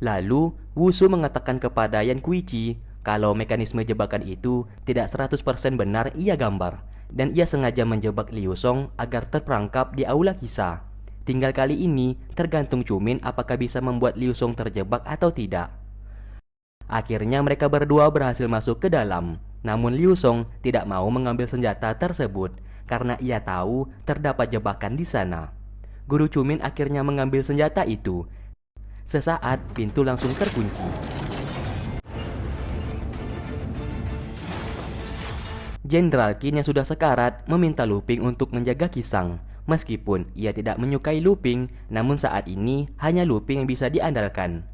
Lalu, Wusu mengatakan kepada Yan Kuichi kalau mekanisme jebakan itu tidak 100% benar ia gambar, dan ia sengaja menjebak Liu Song agar terperangkap di aula kisah. Tinggal kali ini tergantung Chumin apakah bisa membuat Liu Song terjebak atau tidak. Akhirnya mereka berdua berhasil masuk ke dalam. Namun Liu Song tidak mau mengambil senjata tersebut karena ia tahu terdapat jebakan di sana. Guru Chumin akhirnya mengambil senjata itu. Sesaat pintu langsung terkunci. Jenderal Qin yang sudah sekarat meminta Lu Ping untuk menjaga Kisang. Meskipun ia tidak menyukai Lu Ping, namun saat ini hanya Lu Ping yang bisa diandalkan.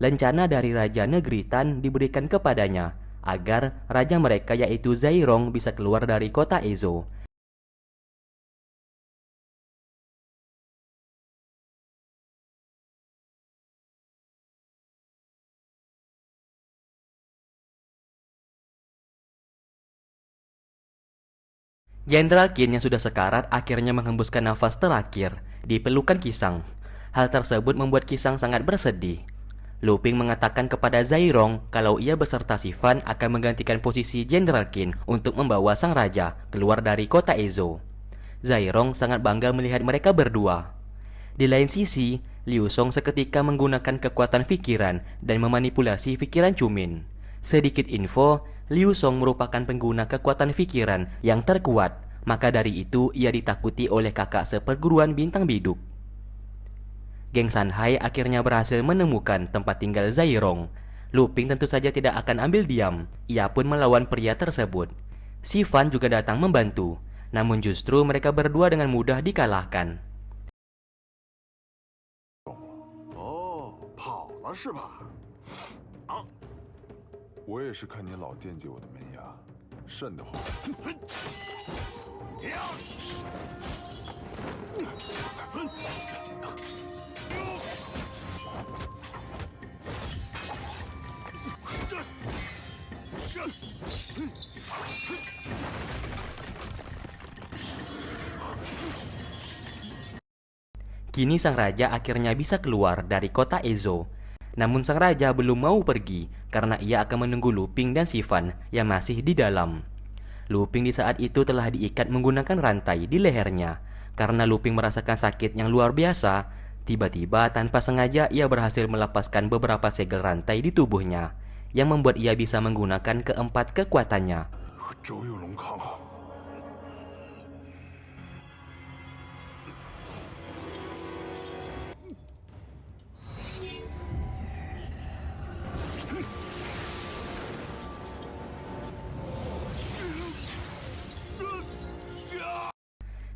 Lencana dari Raja Negeri Tan diberikan kepadanya agar raja mereka yaitu Zairong bisa keluar dari kota Ezo. Jenderal Qin yang sudah sekarat akhirnya menghembuskan nafas terakhir di pelukan Kisang. Hal tersebut membuat Kisang sangat bersedih. Lu Ping mengatakan kepada Zairong kalau ia beserta Sifan akan menggantikan posisi Jenderal Qin untuk membawa sang raja keluar dari kota Ezo. Zairong sangat bangga melihat mereka berdua. Di lain sisi, Liu Song seketika menggunakan kekuatan pikiran dan memanipulasi pikiran Chumin. Sedikit info, Liu Song merupakan pengguna kekuatan pikiran yang terkuat, maka dari itu ia ditakuti oleh kakak seperguruan bintang biduk. Geng Sanhai akhirnya berhasil menemukan tempat tinggal Zairong. Lu Ping tentu saja tidak akan ambil diam, ia pun melawan pria tersebut. Sifan juga datang membantu, namun justru mereka berdua dengan mudah dikalahkan. 哦，跑了是吧？啊，我也是看你老惦记我的门牙，瘆得慌。Kini sang raja akhirnya bisa keluar dari kota Ezo. Namun sang raja belum mau pergi karena ia akan menunggu Lu Ping dan Sifan yang masih di dalam. Lu Ping di saat itu telah diikat menggunakan rantai di lehernya. Karena Lu Ping merasakan sakit yang luar biasa, tiba-tiba tanpa sengaja ia berhasil melepaskan beberapa segel rantai di tubuhnya, yang membuat ia bisa menggunakan keempat kekuatannya. 周有龙扛好。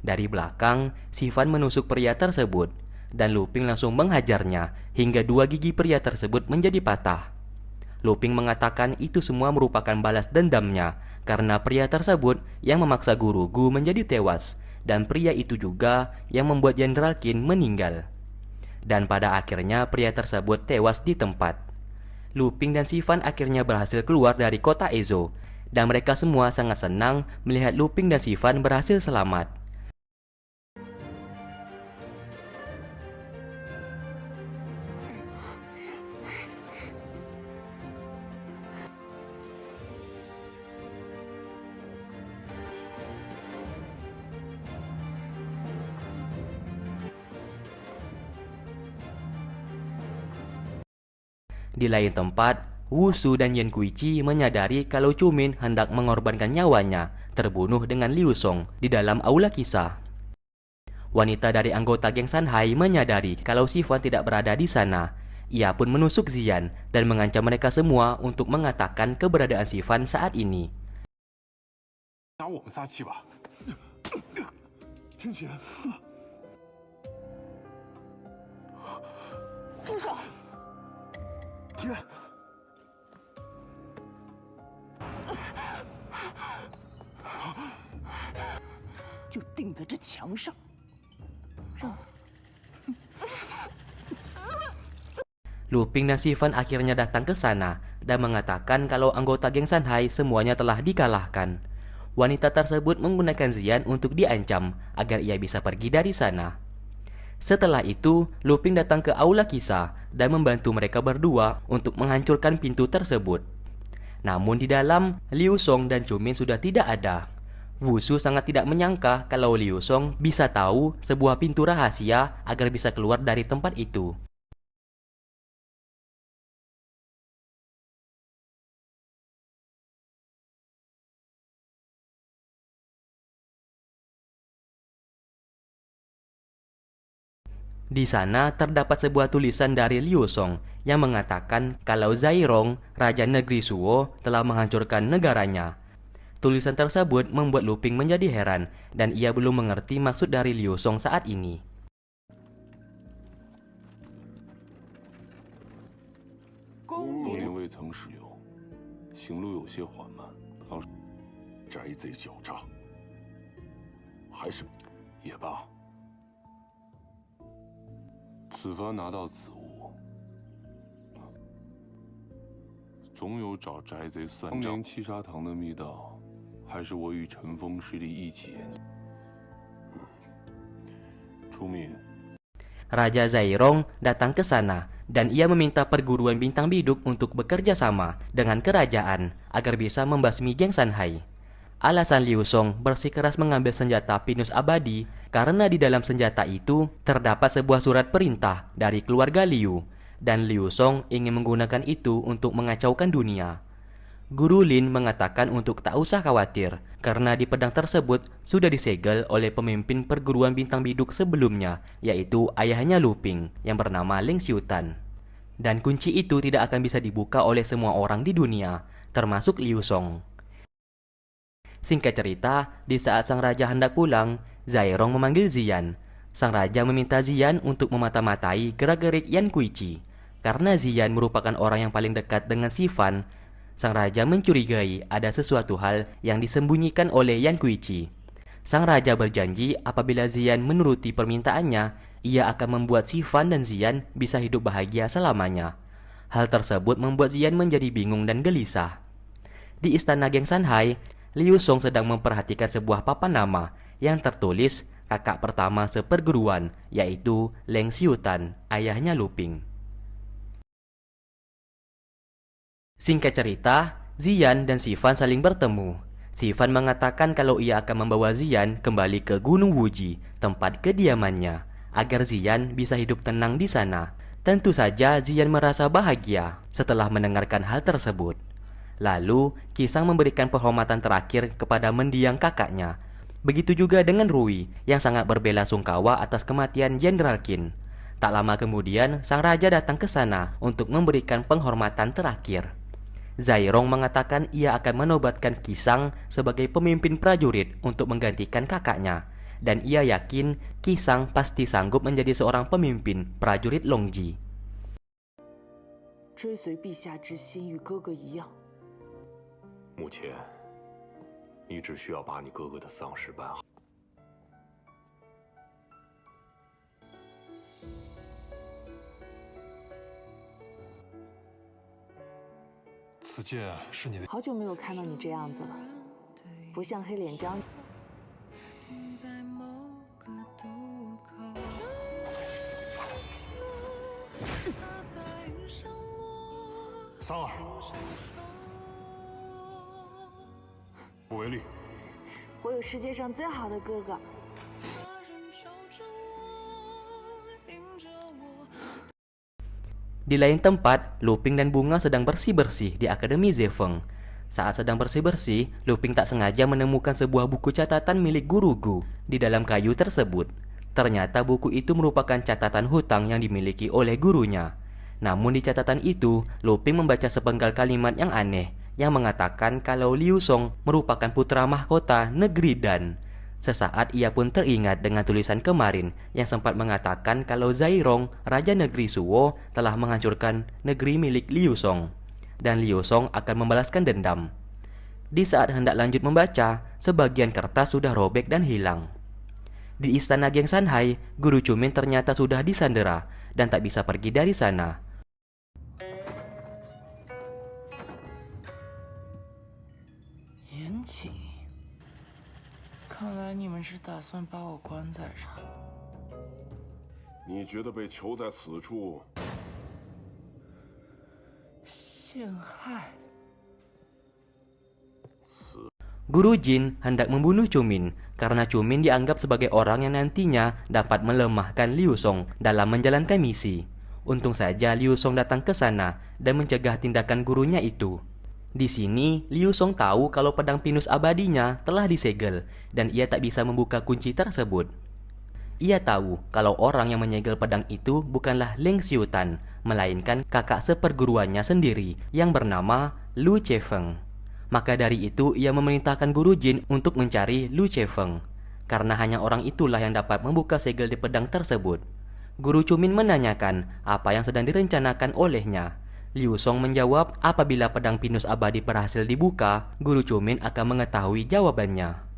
Dari belakang, Sifan menusuk pria tersebut, dan Lu Ping langsung menghajarnya hingga dua gigi pria tersebut menjadi patah. Lu Ping mengatakan itu semua merupakan balas dendamnya karena pria tersebut yang memaksa guru Gu menjadi tewas, dan pria itu juga yang membuat Jenderal Qin meninggal. Dan pada akhirnya pria tersebut tewas di tempat. Lu Ping dan Sifan akhirnya berhasil keluar dari kota Ezo, dan mereka semua sangat senang melihat Lu Ping dan Sifan berhasil selamat. Di lain tempat, Wusu dan Yan Kuichi menyadari kalau Chumin hendak mengorbankan nyawanya terbunuh dengan Liu Song di dalam aula kisah. Wanita dari anggota geng Sanhai menyadari kalau Sifan tidak berada di sana. Ia pun menusuk Zian dan mengancam mereka semua untuk mengatakan keberadaan Sifan saat ini. 打我们仨气吧。听起来，住手！ 天，就钉在这墙上，让 Lu Ping dan Sifan akhirnya datang ke sana dan mengatakan kalau anggota geng Sanhai semuanya telah dikalahkan. Wanita tersebut menggunakan Zian untuk diancam agar ia bisa pergi dari sana. Setelah itu, Luping datang ke aula kisah dan membantu mereka berdua untuk menghancurkan pintu tersebut. Namun di dalam, Liu Song dan Chu Min sudah tidak ada. Wushu sangat tidak menyangka kalau Liu Song bisa tahu sebuah pintu rahasia agar bisa keluar dari tempat itu. Di sana terdapat sebuah tulisan dari Liu Song yang mengatakan kalau Zairong, Raja Negeri Suo, telah menghancurkan negaranya. Tulisan tersebut membuat Luping menjadi heran dan ia belum mengerti maksud dari Liu Song saat ini. 多年未曾使用，行路有些缓慢。老师，宅贼狡诈，还是也罢。此番拿到此物，总有找宅贼算账。当年七砂堂的密道，还是我与陈峰师弟一起研究。出命。 Raja Zairong datang ke sana dan ia meminta perguruan bintang biduk untuk bekerja sama dengan kerajaan agar bisa membasmi geng Sanhai. Alasan Liu Song bersikeras mengambil senjata pinus abadi karena di dalam senjata itu terdapat sebuah surat perintah dari keluarga Liu dan Liu Song ingin menggunakan itu untuk mengacaukan dunia. Guru Lin mengatakan untuk tak usah khawatir karena di pedang tersebut sudah disegel oleh pemimpin perguruan bintang biduk sebelumnya, yaitu ayahnya Luping yang bernama Ling Xiutan. Dan kunci itu tidak akan bisa dibuka oleh semua orang di dunia, termasuk Liu Song. Singkat cerita, di saat sang raja hendak pulang, Zairong memanggil Ziyan. Sang raja meminta Ziyan untuk memata-matai gerak-gerik Yan Kuichi. Karena Ziyan merupakan orang yang paling dekat dengan Si Fan, sang raja mencurigai ada sesuatu hal yang disembunyikan oleh Yan Kuichi. Sang raja berjanji apabila Ziyan menuruti permintaannya, ia akan membuat Si Fan dan Ziyan bisa hidup bahagia selamanya. Hal tersebut membuat Ziyan menjadi bingung dan gelisah. Di istana geng Sanhai, Liu Song sedang memperhatikan sebuah papan nama yang tertulis kakak pertama seperguruan, yaitu Ling Xiutan, ayahnya Luping. Singkat cerita, Ziyan dan Si Fan saling bertemu. Si Fan mengatakan kalau ia akan membawa Ziyan kembali ke Gunung Wuji, tempat kediamannya, agar Ziyan bisa hidup tenang di sana. Tentu saja Ziyan merasa bahagia setelah mendengarkan hal tersebut. Lalu, Qisang memberikan penghormatan terakhir kepada mendiang kakaknya. Begitu juga dengan Rui yang sangat berbela-sungkawa atas kematian Jenderal Qin. Tak lama kemudian, sang raja datang ke sana untuk memberikan penghormatan terakhir. Zairong mengatakan ia akan menobatkan Qisang sebagai pemimpin prajurit untuk menggantikan kakaknya. Dan ia yakin Qisang pasti sanggup menjadi seorang pemimpin prajurit Longji. 追随陛下之心与哥哥一样。目前，你只需要把你哥哥的丧事办好。此剑是你的。好久没有看到你这样子了，不像黑脸将。桑儿，不为虑。我有世界上最好的哥哥。 Di lain tempat, Luping dan Bunga sedang bersih-bersih di Akademi Zefeng. Saat sedang bersih-bersih, Luping tak sengaja menemukan sebuah buku catatan milik Guru Gu di dalam kayu tersebut. Ternyata buku itu merupakan catatan hutang yang dimiliki oleh gurunya. Namun di catatan itu, Luping membaca sepenggal kalimat yang aneh yang mengatakan kalau Liu Song merupakan putra mahkota negeri Dan. Sesaat ia pun teringat dengan tulisan kemarin yang sempat mengatakan kalau Zairong, Raja Negeri Suwo, telah menghancurkan negeri milik Liu Song. Dan Liu Song akan membalaskan dendam. Di saat hendak lanjut membaca, sebagian kertas sudah robek dan hilang. Di istana geng Sanhai, Guru Chu Min ternyata sudah disandera dan tak bisa pergi dari sana. 严谨，看来你们是打算把我关在这儿。你觉得被囚在此处陷害？ Guru Jin hendak membunuh Chumin karena Chumin dianggap sebagai orang yang nantinya dapat melemahkan Liu Song dalam menjalankan misi. Untung saja Liu Song datang ke sana dan mencegah tindakan gurunya itu. Di sini, Liu Song tahu kalau pedang pinus abadinya telah disegel dan ia tak bisa membuka kunci tersebut. Ia tahu kalau orang yang menyegel pedang itu bukanlah Leng Xiutan, melainkan kakak seperguruannya sendiri yang bernama Lu Chefeng. Maka dari itu ia memerintahkan Guru Jin untuk mencari Lu Chefeng, karena hanya orang itulah yang dapat membuka segel di pedang tersebut. Guru Chumin menanyakan apa yang sedang direncanakan olehnya. Liu Song menjawab apabila pedang pinus abadi berhasil dibuka, Guru Chumin akan mengetahui jawabannya.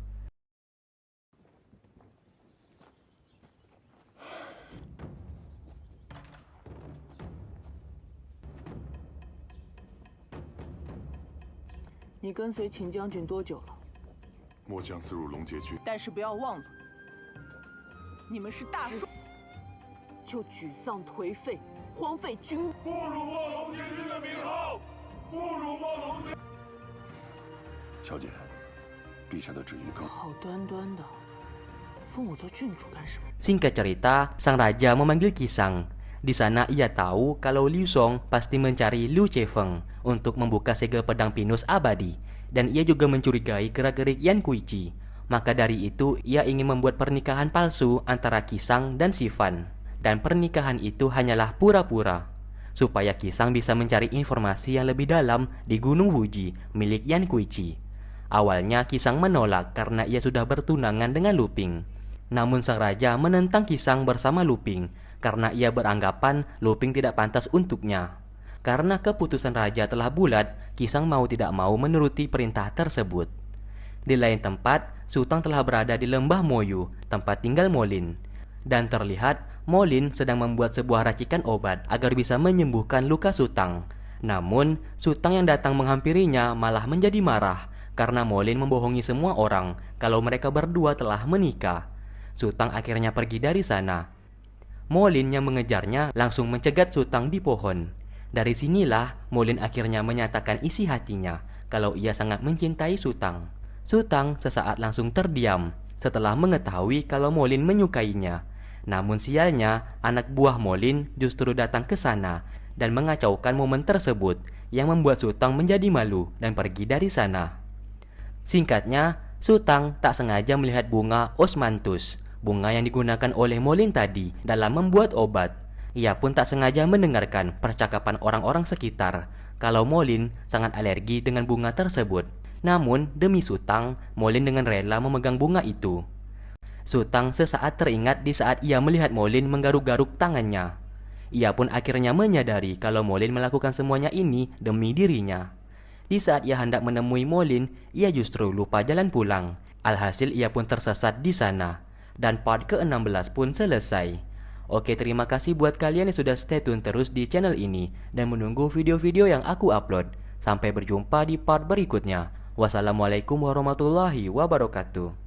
你跟随秦将军多久了？末将自入龙劫军，但是不要忘了，你们是大帅，就沮丧颓废，荒废军务。不辱没龙劫军的名号，不辱没龙劫。小姐，陛下的旨意更好端端的，封我做郡主干什么？ Singkat cerita, sang raja memanggil Kisang. Di sana ia tahu kalau Liu Song pasti mencari Lu Chefeng untuk membuka segel pedang pinus abadi, dan ia juga mencurigai gerak-gerik Yan Kuichi. Maka dari itu ia ingin membuat pernikahan palsu antara Kisang dan Sifan, dan pernikahan itu hanyalah pura-pura supaya Kisang bisa mencari informasi yang lebih dalam di Gunung Wuji milik Yan Kuichi. Awalnya Kisang menolak karena ia sudah bertunangan dengan Luping. Namun sang raja menentang Kisang bersama Luping karena ia beranggapan Luping tidak pantas untuknya. Karena keputusan raja telah bulat, Kisang mau tidak mau menuruti perintah tersebut. Di lain tempat, Sutang telah berada di lembah Moyu, tempat tinggal Molin. Dan terlihat Molin sedang membuat sebuah racikan obat agar bisa menyembuhkan luka Sutang. Namun, Sutang yang datang menghampirinya malah menjadi marah karena Molin membohongi semua orang kalau mereka berdua telah menikah. Sutang akhirnya pergi dari sana. Molin yang mengejarnya langsung mencegat Sutang di pohon. Dari sinilah Molin akhirnya menyatakan isi hatinya kalau ia sangat mencintai Sutang. Sutang sesaat langsung terdiam setelah mengetahui kalau Molin menyukainya. Namun sialnya, anak buah Molin justru datang ke sana dan mengacaukan momen tersebut yang membuat Sutang menjadi malu dan pergi dari sana. Singkatnya, Sutang tak sengaja melihat bunga Osmanthus, bunga yang digunakan oleh Molin tadi dalam membuat obat. Ia pun tak sengaja mendengarkan percakapan orang-orang sekitar kalau Molin sangat alergi dengan bunga tersebut. Namun demi Sutang, Molin dengan rela memegang bunga itu. Sutang sesaat teringat di saat ia melihat Molin menggaruk-garuk tangannya. Ia pun akhirnya menyadari kalau Molin melakukan semuanya ini demi dirinya. Di saat ia hendak menemui Molin, ia justru lupa jalan pulang. Alhasil ia pun tersesat di sana. Dan part ke-16 pun selesai. Oke, terima kasih buat kalian yang sudah stay tune terus di channel ini dan menunggu video-video yang aku upload. Sampai berjumpa di part berikutnya. Wassalamualaikum warahmatullahi wabarakatuh.